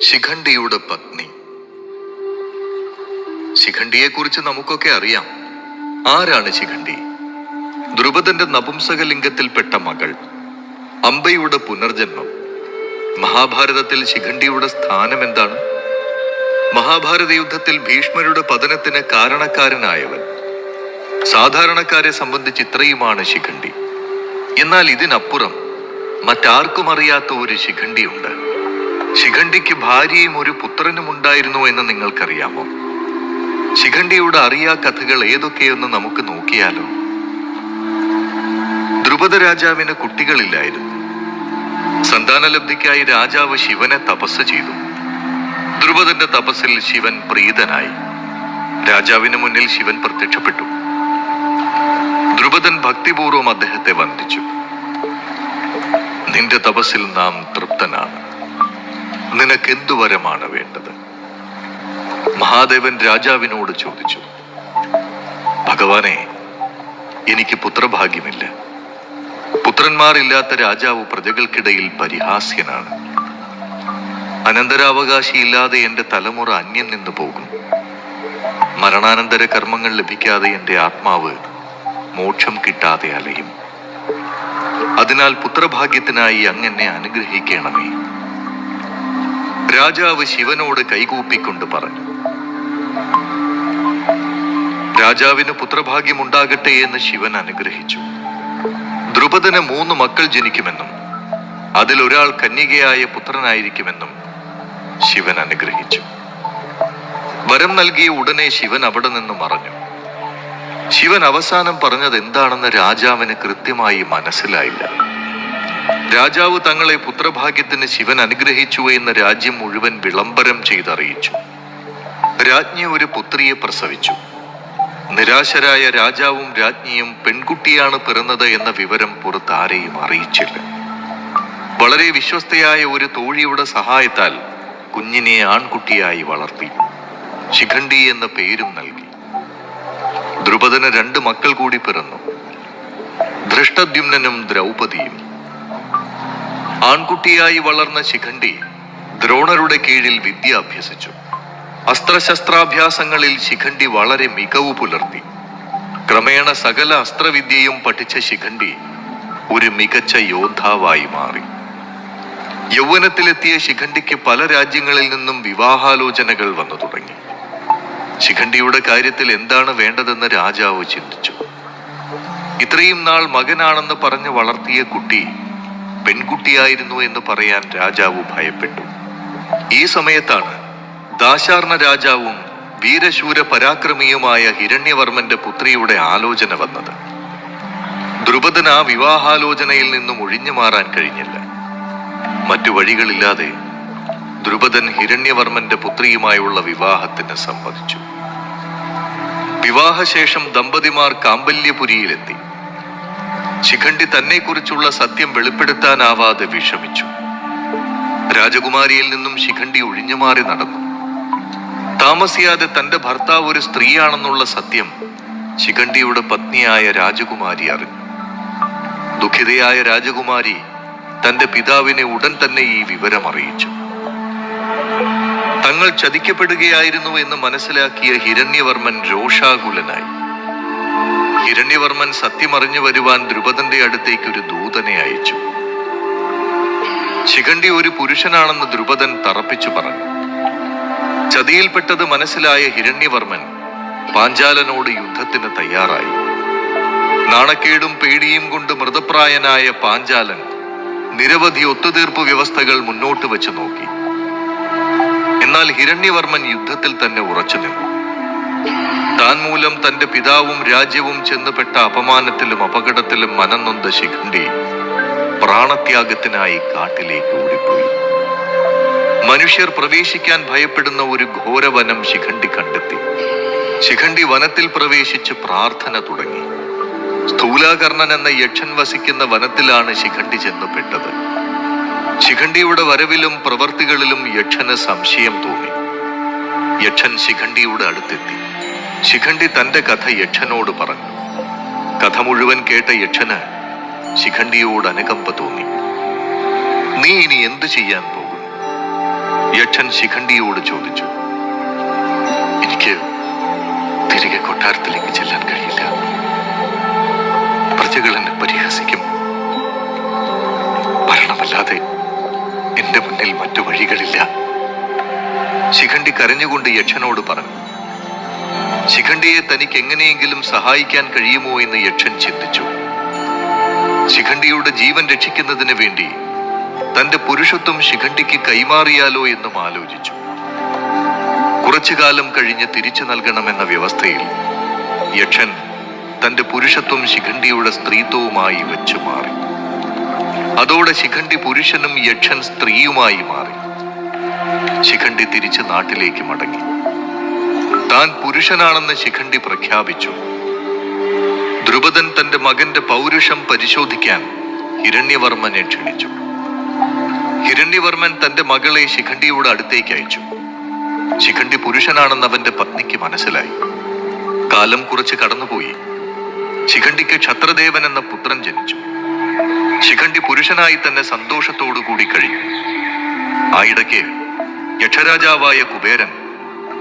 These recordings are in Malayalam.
ശിഖണ്ഡിയുടെ പത്നി. ശിഖണ്ഡിയെക്കുറിച്ച് നമുക്കൊക്കെ അറിയാം. ആരാണ് ശിഖണ്ഡി? ദ്രുപദന്റെ നപുംസകലിംഗത്തിൽപ്പെട്ട മകൾ, അംബയുടെ പുനർജന്മം. മഹാഭാരതത്തിൽ ശിഖണ്ഡിയുടെ സ്ഥാനം എന്താണ്? മഹാഭാരത യുദ്ധത്തിൽ ഭീഷ്മരുടെ പതനത്തിന് കാരണക്കാരനായവൻ. സാധാരണക്കാരെ സംബന്ധിച്ച് ഇത്രയുമാണ് ശിഖണ്ഡി. എന്നാൽ ഇതിനപ്പുറം മറ്റാർക്കും അറിയാത്ത ഒരു ശിഖണ്ഡിയുണ്ട്. ശിഖണ്ഡിക്ക് ഭാര്യയും ഒരു പുത്രനും ഉണ്ടായിരുന്നു എന്ന് നിങ്ങൾക്കറിയാമോ? ശിഖണ്ഡിയുടെ അറിയാ കഥകൾ ഏതൊക്കെയെന്ന് നമുക്ക് നോക്കിയാലോ? ദ്രുപദ രാജാവിന് കുട്ടികളില്ലായിരുന്നു. സന്താനലബ്ധിക്കായി രാജാവ് ശിവനെ തപസ് ചെയ്തു. ദ്രുപദന്റെ തപസ്സിൽ ശിവൻ പ്രീതനായി. രാജാവിന് മുന്നിൽ ശിവൻ പ്രത്യക്ഷപ്പെട്ടു. ദ്രുപദൻ ഭക്തിപൂർവം അദ്ദേഹത്തെ വന്ദിച്ചു. നിന്റെ തപസ്സിൽ നാം തൃപ്തനാണ്. നിനക്കെന്തു വരമാണ് വേണ്ടത്? മഹാദേവൻ രാജാവിനോട് ചോദിച്ചു. ഭഗവാനെ, എനിക്ക് പുത്രഭാഗ്യമില്ല. പുത്രന്മാരില്ലാത്ത രാജാവ് പ്രജകൾക്കിടയിൽ പരിഹാസ്യനാണ്. അനന്തരാവകാശിയില്ലാതെ എന്റെ തലമുറ അന്യം നിന്നു പോകും. മരണാനന്തര കർമ്മങ്ങൾ ലഭിക്കാതെ എന്റെ ആത്മാവ് മോക്ഷം കിട്ടാതെ അലയും. അതിനാൽ പുത്രഭാഗ്യത്തിനായി അങ്ങെന്നെ അനുഗ്രഹിക്കണമേ. രാജാവ് ശിവനോട് കൈകൂപ്പിക്കൊണ്ട് പറഞ്ഞു. രാജാവിന് പുത്രഭാഗ്യമുണ്ടാകട്ടെ എന്ന് ശിവൻ അനുഗ്രഹിച്ചു. ദ്രുപദന് 3 മക്കൾ ജനിക്കുമെന്നും അതിലൊരാൾ കന്യകയായ പുത്രനായിരിക്കുമെന്നും ശിവൻ അനുഗ്രഹിച്ചു. വരം നൽകിയ ഉടനെ ശിവൻ അവിടെ നിന്ന് മറഞ്ഞു. ശിവൻ അവസാനം പറഞ്ഞത് എന്താണെന്ന് രാജാവിന് കൃത്യമായി മനസ്സിലായില്ല. രാജാവ് തങ്ങളെ പുത്രഭാഗ്യത്തിന് ശിവൻ അനുഗ്രഹിച്ചു എന്ന് രാജ്യം മുഴുവൻ വിളംബരം ചെയ്തറിയിച്ചു. രാജ്ഞി ഒരു പുത്രിയെ പ്രസവിച്ചു. നിരാശരായ രാജാവും രാജ്ഞിയും പെൺകുട്ടിയാണ് പിറന്നത് എന്ന വിവരം പുറത്താരെയും അറിയിച്ചില്ല. വളരെ വിശ്വസ്തയായ ഒരു തോഴിയുടെ സഹായത്താൽ കുഞ്ഞിനെ ആൺകുട്ടിയായി വളർത്തി. ശിഖണ്ഡി എന്ന പേരും നൽകി. ദ്രുപദന് 2 മക്കൾ കൂടി പിറന്നു, ധൃഷ്ടദ്യുമ്നനും ദ്രൗപദിയും. ആൺകുട്ടിയായി വളർന്ന ശിഖണ്ഡി ദ്രോണരുടെ കീഴിൽ വിദ്യ അഭ്യസിച്ചു. അസ്ത്രശസ്ത്രാഭ്യാസങ്ങളിൽ ശിഖണ്ഡി വളരെ മികവ് പുലർത്തി. ക്രമേണ സകല അസ്ത്രവിദ്യയും പഠിച്ച ശിഖണ്ഡി ഒരു മികച്ച യോദ്ധാവായി മാറി. യൗവനത്തിലെത്തിയ ശിഖണ്ഡിക്ക് പല രാജ്യങ്ങളിൽ നിന്നും വിവാഹാലോചനകൾ വന്നു തുടങ്ങി. ശിഖണ്ഡിയുടെ കാര്യത്തിൽ എന്താണ് വേണ്ടതെന്ന് രാജാവ് ചിന്തിച്ചു. ഇത്രയും നാൾ മകനാണെന്ന് പറഞ്ഞ് വളർത്തിയ കുട്ടി പെൺകുട്ടിയായിരുന്നു എന്ന് പറയാൻ രാജാവ് ഭയപ്പെട്ടു. ഈ സമയത്താണ് ദാശാർണ രാജാവും വീരശൂര പരാക്രമിയുമായ ഹിരണ്യവർമ്മന്റെ പുത്രിയുടെ ആലോചന വന്നത്. ദ്രുപദന് ആ വിവാഹാലോചനയിൽ നിന്നും ഒഴിഞ്ഞു മാറാൻ കഴിഞ്ഞില്ല. മറ്റു വഴികളില്ലാതെ ദ്രുപദൻ ഹിരണ്യവർമ്മന്റെ പുത്രിയുമായുള്ള വിവാഹത്തിന് സമ്മതിച്ചു. വിവാഹശേഷം ദമ്പതിമാർ കാമ്പല്യപുരിയിലെത്തി. ശിഖണ്ഡി തന്നെക്കുറിച്ചുള്ള സത്യം വെളിപ്പെടുത്താനാവാതെ വിഷമിച്ചു. രാജകുമാരിയിൽ നിന്നും ശിഖണ്ഡി ഒഴിഞ്ഞുമാറി നടന്നു. താമസിയാതെ തന്റെ ഭർത്താവ് ഒരു സ്ത്രീയാണെന്നുള്ള സത്യം ശിഖണ്ഡിയുടെ പത്നിയായ രാജകുമാരി അറിഞ്ഞു. ദുഃഖിതയായ രാജകുമാരി തന്റെ പിതാവിനെ ഉടൻ തന്നെ ഈ വിവരം അറിയിച്ചു. തങ്ങൾ ചതിക്കപ്പെടുകയായിരുന്നു എന്ന് മനസ്സിലാക്കിയ ഹിരണ്യവർമ്മൻ രോഷാകുലനായി. ഹിരണ്യവർമ്മൻ സത്യമറിഞ്ഞു വരുവാൻ ദ്രുപദന്റെ അടുത്തേക്ക് ഒരു ദൂതനെ അയച്ചു. ശിഖണ്ഡി ഒരു പുരുഷനാണെന്ന് ദ്രുപദൻ തറപ്പിച്ചു പറഞ്ഞു. ചതിയിൽപ്പെട്ടത് മനസ്സിലായ ഹിരണ്യവർമ്മൻ പാഞ്ചാലനോട് യുദ്ധത്തിന് തയ്യാറായി. നാണക്കേടും പേടിയും കൊണ്ട് മൃതപ്രായനായ പാഞ്ചാലൻ നിരവധി ഒത്തുതീർപ്പ് വ്യവസ്ഥകൾ മുന്നോട്ട് വെച്ച് നോക്കി. എന്നാൽ ഹിരണ്യവർമ്മൻ യുദ്ധത്തിൽ തന്നെ ഉറച്ചു നിന്നു. താൻ മൂലം തന്റെ പിതാവും രാജ്യവും ചെന്നുപെട്ട അപമാനത്തിലും അപകടത്തിലും മനംനൊന്ത ശിഖണ്ഡി പ്രാണത്യാഗത്തിനായി കാട്ടിലേക്ക് ഓടിപ്പോയി. മനുഷ്യർ പ്രവേശിക്കാൻ ഭയപ്പെടുന്ന ഒരു ഘോരവനം ശിഖണ്ഡി കണ്ടെത്തി. ശിഖണ്ഡി വനത്തിൽ പ്രവേശിച്ച് പ്രാർത്ഥന തുടങ്ങി. സ്ഥൂലാകർണൻ എന്ന യക്ഷൻ വസിക്കുന്ന വനത്തിലാണ് ശിഖണ്ഡി ചെന്നുപെട്ടത്. ശിഖണ്ഡിയുടെ വരവിലും പ്രവർത്തികളിലും യക്ഷന് സംശയം തോന്നി. യക്ഷൻ ശിഖണ്ഡിയുടെ അടുത്തെത്തി. ശിഖണ്ഡി തന്റെ കഥ യക്ഷനോട് പറഞ്ഞു. കഥ മുഴുവൻ കേട്ട യക്ഷന് ശിഖണ്ഡിയോട് അനുകമ്പ തോന്നി. നീ ഇനി എന്തു ചെയ്യാൻ പോകും? യക്ഷൻ ശിഖണ്ഡിയോട് ചോദിച്ചു, എനിക്ക് തിരികെ കൊട്ടാരത്തിലേക്ക് ചെല്ലാൻ കഴിയില്ല. പ്രജകൾ എന്നെ പരിഹസിക്കും. മരണമല്ലാതെ എന്റെ മുന്നിൽ മറ്റു വഴികളില്ല. ശിഖണ്ഡി കരഞ്ഞുകൊണ്ട് യക്ഷനോട് പറഞ്ഞു. ശിഖണ്ഡിയെ തനിക്ക് എങ്ങനെയെങ്കിലും സഹായിക്കാൻ കഴിയുമോ എന്ന് യക്ഷൻ ചിന്തിച്ചു. ശിഖണ്ഡിയുടെ ജീവൻ രക്ഷിക്കുന്നതിന് വേണ്ടി തന്റെ പുരുഷത്വം ശിഖണ്ഡിക്ക് കൈമാറിയാലോ എന്നും ആലോചിച്ചു. കുറച്ചു കാലം കഴിഞ്ഞ് തിരിച്ചു നൽകണമെന്ന വ്യവസ്ഥയിൽ യക്ഷൻ തന്റെ പുരുഷത്വം ശിഖണ്ഡിയുടെ സ്ത്രീത്വവുമായി വെച്ചു മാറി. അതോടെ ശിഖണ്ഡി പുരുഷനും യക്ഷൻ സ്ത്രീയുമായി മാറി. ശിഖണ്ഡി തിരിച്ച് നാട്ടിലേക്ക് മടങ്ങി. താൻ പുരുഷനാണെന്ന് ശിഖണ്ഡി പ്രഖ്യാപിച്ചു. ദ്രുപദൻ തന്റെ മകന്റെ പൗരുഷം പരിശോധിക്കാൻ ഹിരണ്യവർമ്മനെ ക്ഷണിച്ചു. ഹിരണ്യവർമ്മൻ തന്റെ മകളെ ശിഖണ്ഡിയുടെ അടുത്തേക്ക് അയച്ചു. ശിഖണ്ഡി പുരുഷനാണെന്ന് അവന്റെ പത്നിക്ക് മനസ്സിലായി. കാലം കുറച്ച് കടന്നുപോയി. ശിഖണ്ഡിക്ക് ക്ഷത്രദേവൻ എന്ന പുത്രൻ ജനിച്ചു. ശിഖണ്ഡി പുരുഷനായി തന്നെ സന്തോഷത്തോടുകൂടി കഴിഞ്ഞു. ആയിടയ്ക്ക് യക്ഷരാജാവായ കുബേരൻ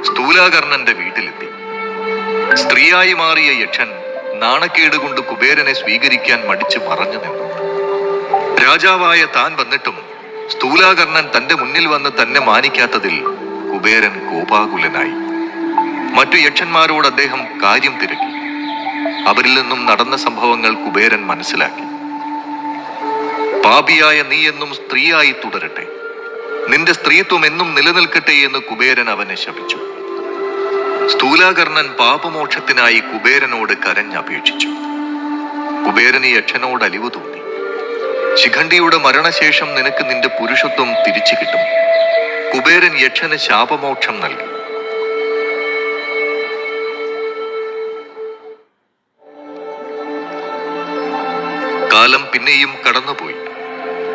സ്ഥൂലാകർണന്റെ വീട്ടിലെത്തി. സ്ത്രീയായി മാറിയ യക്ഷൻ നാണക്കേട് കൊണ്ട് കുബേരനെ സ്വീകരിക്കാൻ മടിച്ച് മറഞ്ഞു നിന്നു. രാജാവായ താൻ വന്നിട്ടും സ്ഥൂലാകർണൻ തന്റെ മുന്നിൽ വന്ന് തന്നെ മാനിക്കാത്തതിൽ കുബേരൻ കോപാകുലനായി. മറ്റു യക്ഷന്മാരോട് അദ്ദേഹം കാര്യം തിരക്കി. അവരിൽ നിന്നും നടന്ന സംഭവങ്ങൾ കുബേരൻ മനസ്സിലാക്കി. പാപിയായ നീ എന്നും സ്ത്രീയായി തുടരട്ടെ, നിന്റെ സ്ത്രീത്വം എന്നും നിലനിൽക്കട്ടെ എന്ന് കുബേരൻ അവനെ ശപിച്ചു. സ്ഥൂലാകർണൻ പാപമോക്ഷത്തിനായി കുബേരനോട് കരഞ്ഞപേക്ഷിച്ചു. കുബേരന് യക്ഷനോട് അലിവ് തോന്നി. ശിഖണ്ഡിയുടെ മരണശേഷം നിനക്ക് നിന്റെ പുരുഷത്വം തിരിച്ചു കിട്ടും. കുബേരൻ യക്ഷന് ശാപമോക്ഷം നൽകി. കാലം പിന്നെയും കടന്നുപോയി.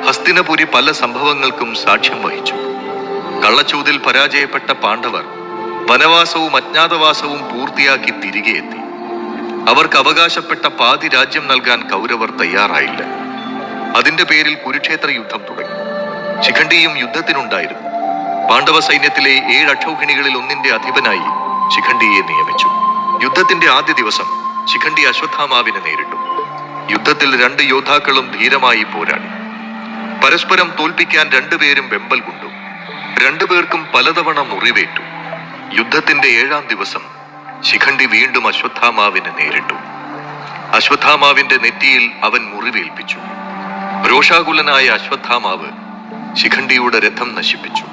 ഹസ്തിനപുരി പല സംഭവങ്ങൾക്കും സാക്ഷ്യം വഹിച്ചു. കള്ളച്ചൂതിൽ പരാജയപ്പെട്ട പാണ്ഡവർ വനവാസവും അജ്ഞാതവാസവും പൂർത്തിയാക്കി തിരികെ എത്തി. അവർക്ക് അവകാശപ്പെട്ട പാതി രാജ്യം നൽകാൻ കൗരവർ തയ്യാറായില്ല. അതിന്റെ പേരിൽ കുരുക്ഷേത്ര യുദ്ധം തുടങ്ങി. ശിഖണ്ഡിയും യുദ്ധത്തിനുണ്ടായിരുന്നു. പാണ്ഡവ സൈന്യത്തിലെ 7 അക്ഷൗഹിണികളിൽ ഒന്നിന്റെ അധിപനായി ശിഖണ്ഡിയെ നിയമിച്ചു. യുദ്ധത്തിന്റെ ആദ്യ ദിവസം ശിഖണ്ഡി അശ്വത്ഥാമാവിനെ നേരിട്ടു. യുദ്ധത്തിൽ 2 യോദ്ധാക്കളും ധീരമായി പോരാടി. പരസ്പരം തോൽപ്പിക്കാൻ 2 പേരും വെമ്പൽ കൊണ്ടു. 2 പേർക്കും പലതവണ മുറിവേറ്റു. യുദ്ധത്തിന്റെ 7-ാം ദിവസം ശിഖണ്ഡി വീണ്ടും അശ്വത്ഥാമാവിനെ നേരിട്ടു. അശ്വത്ഥാമാവിന്റെ നെറ്റിയിൽ അവൻ മുറിവേൽപ്പിച്ചു. രോഷാകുലനായ അശ്വത്ഥാമാവ് ശിഖണ്ഡിയുടെ രഥം നശിപ്പിച്ചു.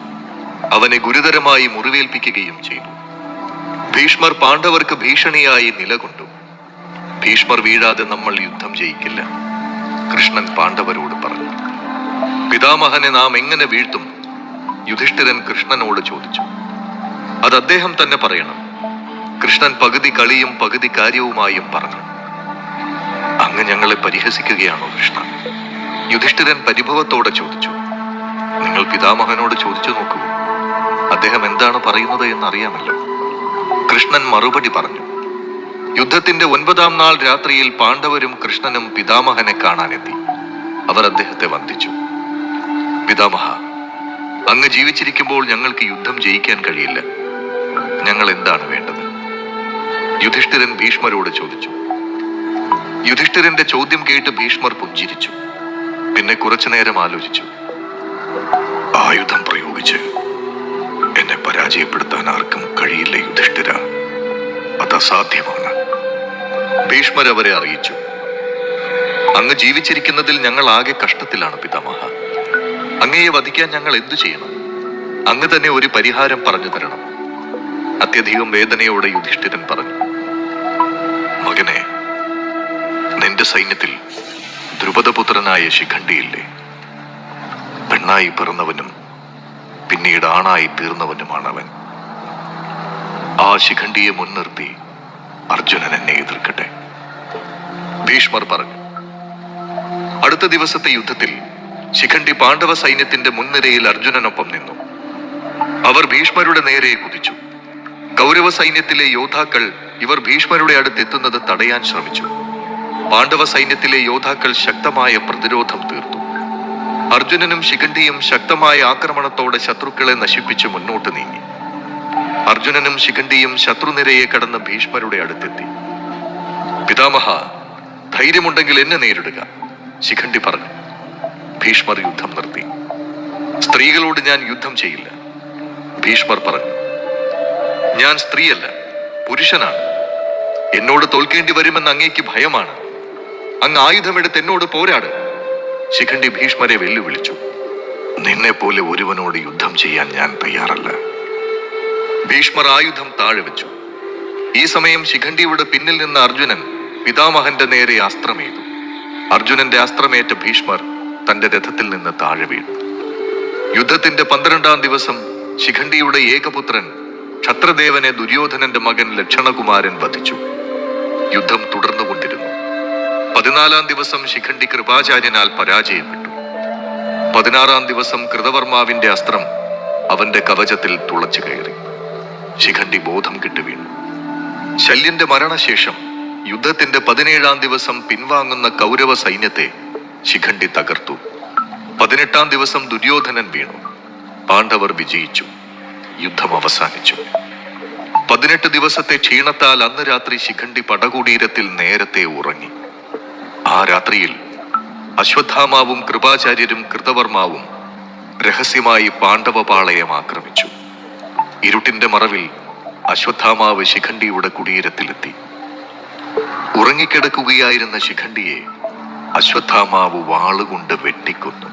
അവനെ ഗുരുതരമായി മുറിവേൽപ്പിക്കുകയും ചെയ്തു. ഭീഷ്മർ പാണ്ഡവർക്ക് ഭീഷണിയായി നിലകൊണ്ടു. ഭീഷ്മർ വീഴാതെ നമ്മൾ യുദ്ധം ജയിക്കില്ല, കൃഷ്ണൻ പാണ്ഡവരോട് പറഞ്ഞു. പിതാമഹനെ നാം എങ്ങനെ വീഴ്ത്തും? യുധിഷ്ഠിരൻ കൃഷ്ണനോട് ചോദിച്ചു. അത് അദ്ദേഹം തന്നെ പറയണം. കൃഷ്ണൻ പകുതി കളിയും പകുതി കാര്യവുമായും പറഞ്ഞു. അങ്ങ് ഞങ്ങളെ പരിഹസിക്കുകയാണോ കൃഷ്ണ? യുധിഷ്ഠിരൻ പരിഭവത്തോടെ ചോദിച്ചു. നിങ്ങൾ പിതാമഹനോട് ചോദിച്ചു നോക്കൂ, അദ്ദേഹം എന്താണ് പറയുന്നത് എന്നറിയാമല്ലോ. കൃഷ്ണൻ മറുപടി പറഞ്ഞു. യുദ്ധത്തിന്റെ 9-ാം നാൾ രാത്രിയിൽ പാണ്ഡവരും കൃഷ്ണനും പിതാമഹനെ കാണാനെത്തി. അവർ അദ്ദേഹത്തെ വന്ദിച്ചു. പിതാമഹ, അങ്ങ് ജീവിച്ചിരിക്കുമ്പോൾ ഞങ്ങൾക്ക് യുദ്ധം ജയിക്കാൻ കഴിയില്ല. ഞങ്ങൾ എന്താണ് വേണ്ടത്? യുധിഷ്ഠിരൻ ഭീഷ്മരോട് ചോദിച്ചു. യുധിഷ്ഠിരന്റെ ചോദ്യം കേട്ട് ഭീഷ്മർ പുഞ്ചിരിച്ചു. പിന്നെ കുറച്ചു നേരം ആലോചിച്ചു. ആയുധം പ്രയോഗിച്ച് എന്നെ പരാജയപ്പെടുത്താൻ ആർക്കും കഴിയില്ല യുധിഷ്ഠിര, അത് അസാധ്യമാണ്. ഭീഷ്മർ അവരെ അറിയിച്ചു. അങ്ങ് ജീവിച്ചിരിക്കുന്നതിൽ ഞങ്ങൾ ആകെ കഷ്ടത്തിലാണ് പിതാമഹ. അങ്ങയെ വധിക്കാൻ ഞങ്ങൾ എന്തു ചെയ്യണം? അങ്ങ് തന്നെ ഒരു പരിഹാരം പറഞ്ഞു തരണം. അത്യധികം വേദനയോടെ യുധിഷ്ഠിരൻ പറഞ്ഞു. മകനെ, നിന്റെ സൈന്യത്തിൽ ദ്രുപദപുത്രനായ ശിഖണ്ഡിയില്ലേ? പെണ്ണായി പിറന്നവനും പിന്നീട് ആണായി തീർന്നവനുമാണ് അവൻ. ആ ശിഖണ്ഡിയെ മുൻനിർത്തി അർജുനൻ എന്നെ എതിർക്കട്ടെ, ഭീഷ്മർ പറഞ്ഞു. അടുത്ത ദിവസത്തെ യുദ്ധത്തിൽ ശിഖണ്ഡി പാണ്ഡവ സൈന്യത്തിന്റെ മുൻനിരയിൽ അർജുനനൊപ്പം നിന്നു. അവർ ഭീഷ്മരുടെ നേരെ കുതിച്ചു. കൗരവ സൈന്യത്തിലെ യോദ്ധാക്കൾ ഇവർ ഭീഷ്മരുടെ അടുത്തെത്തുന്നത് തടയാൻ ശ്രമിച്ചു. പാണ്ഡവ സൈന്യത്തിലെ യോദ്ധാക്കൾ ശക്തമായ പ്രതിരോധം തീർത്തു. അർജുനനും ശിഖണ്ഡിയും ശക്തമായ ആക്രമണത്തോടെ ശത്രുക്കളെ നശിപ്പിച്ച് മുന്നോട്ട് നീങ്ങി. അർജുനനും ശിഖണ്ഡിയും ശത്രുനിരയെ കടന്ന് ഭീഷ്മരുടെ അടുത്തെത്തി. പിതാമഹ, ധൈര്യമുണ്ടെങ്കിൽ എന്നെ നേരിടുക, ശിഖണ്ഡി പറഞ്ഞു. ഭീഷ്മർ യുദ്ധം നിർത്തി. സ്ത്രീകളോട് ഞാൻ യുദ്ധം ചെയ്യില്ല, ഭീഷ്മർ പറഞ്ഞു. ഞാൻ സ്ത്രീയല്ല, പുരുഷനാണ്. എന്നോട് തോൽക്കേണ്ടി വരുമെന്ന് അങ്ങേക്ക് ഭയമാണ്. അങ്ങ് ആയുധമെടുത്ത് എന്നോട് പോരാട്, ശിഖണ്ഡി ഭീഷ്മരെ വെല്ലുവിളിച്ചു. നിന്നെ പോലെ ഒരുവനോട് യുദ്ധം ചെയ്യാൻ ഞാൻ തയ്യാറല്ല. ഭീഷ്മർ ആയുധം താഴെ വെച്ചു. ഈ സമയം ശിഖണ്ഡിയുടെ പിന്നിൽ നിന്ന് അർജുനൻ പിതാമഹന്റെ നേരെ അസ്ത്രമേതു. അർജുനന്റെ അസ്ത്രമേറ്റ ഭീഷ്മർ തന്റെ രഥത്തിൽ നിന്ന് താഴെ വീണു. യുദ്ധത്തിന്റെ 12-ാം ദിവസം ശിഖണ്ഡിയുടെ ഏകപുത്രൻ ക്ഷത്രദേവനെ ദുര്യോധനന്റെ മകൻ ലക്ഷണകുമാരൻ വധിച്ചു. യുദ്ധം തുടർന്നുകൊണ്ടിരുന്നു. 14-ാം ദിവസം ശിഖണ്ഡി കൃപാചാര്യനാൽ പരാജയപ്പെട്ടു. 16-ാം ദിവസം കൃതവർമാവിന്റെ അസ്ത്രം അവന്റെ കവചത്തിൽ തുളച്ചു കയറി. ശിഖണ്ഡി ബോധം കെട്ടു വീണു. ശല്യന്റെ മരണശേഷം യുദ്ധത്തിന്റെ 17-ാം ദിവസം പിൻവാങ്ങുന്ന കൗരവ സൈന്യത്തെ ശിഖണ്ഡി തകർത്തു. 18-ാം ദിവസം ദുര്യോധനൻ വീണു. പാണ്ഡവർ വിജയിച്ചു. യുദ്ധം അവസാനിച്ചു. 18 ദിവസത്തെ ക്ഷീണത്താൽ അന്ന് രാത്രി ശിഖണ്ഡി പടകുടീരത്തിൽ നേരത്തെ ഉറങ്ങി. ആ രാത്രിയിൽ അശ്വത്ഥാമാവും കൃപാചാര്യരും കൃതവർമാവും രഹസ്യമായി പാണ്ഡവപാളയം ആക്രമിച്ചു. ഇരുട്ടിന്റെ മറവിൽ അശ്വത്ഥാമാവ് ശിഖണ്ഡിയുടെ കുടീരത്തിലെത്തി. ഉറങ്ങിക്കിടക്കുകയായിരുന്ന ശിഖണ്ഡിയെ അശ്വത്ഥാമാവ് വാളുകൊണ്ട് വെട്ടിക്കൊന്നു.